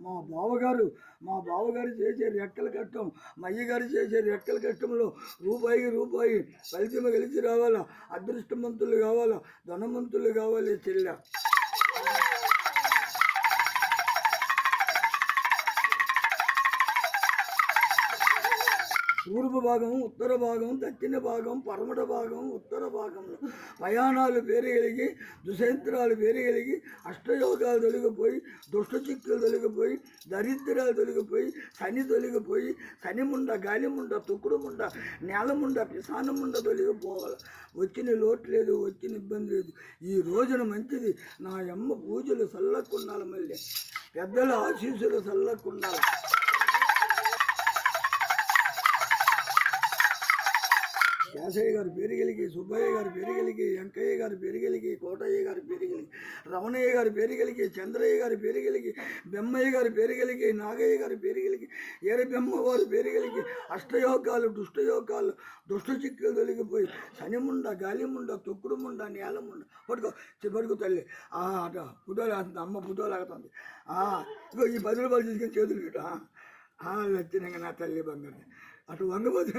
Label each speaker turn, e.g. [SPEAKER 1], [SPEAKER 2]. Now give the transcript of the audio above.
[SPEAKER 1] మా బావగారు చేసే రెక్కల కష్టం, మా అయ్యగారు చేసే రెక్కల కష్టంలో రూపాయి ఫలితం కలిసి రావాలా, అదృష్టవంతులు కావాలా, ధనవంతులు కావాలి చెల్లె. తూర్పు భాగం, ఉత్తర భాగం, దక్షిణ భాగం, పడమట భాగం, ఉత్తర భాగంలో ప్రయాణాలు పెరిగలిగి, దుసంత్రాలు పెరిగలిగి, అష్టయోగాలు తొలగిపోయి, దుష్ట చిక్కులు తొలగిపోయి, దరిద్రాలు తొలగిపోయి, శని తొలగిపోయి, శని ముండ, గాలి ముండ, తుక్కుడు ముండ, నేల ముండ, పిసానం ముండ తొలగిపోవాలి. వచ్చిన లోటు లేదు, వచ్చిన ఇబ్బంది లేదు. ఈ రోజున మంచిది. నా అమ్మ పూజలు చల్లకుండాలి, మళ్ళీ పెద్దల ఆశీస్సులు చల్లకుండాలి. కేశయ్య గారు పేరుగలిగి, సుబ్బయ్య గారు పేరుగలిగి, వెంకయ్య గారు పేరుగలిగి, కోటయ్య గారు పేరుగలిగి, రమణయ్య గారు పేరుగలిగి, చంద్రయ్య గారు పేరుగలిగి, బెమ్మయ్య గారు పేరుగలిగి, నాగయ్య గారు పేరుగలిగి, ఏరబెమ్మ వారు పేరుగలిగి, అష్టయోగాలు, దుష్టయోగాలు, దుష్ట చిక్కులు తొలగిపోయి, శనిముండ, గాలిముండ, తొక్కుడు ముండ, నేలముండ పడుకో తల్లి. అట ఫోటోలు అమ్మ ఫోటోలు ఆగుతుంది. ఇగో ఈ 10 రూపాయలు తీసుకొని చేతులు పెట్టు. లచ్చినంగా నా తల్లి బంగారు అటు వంగపోతే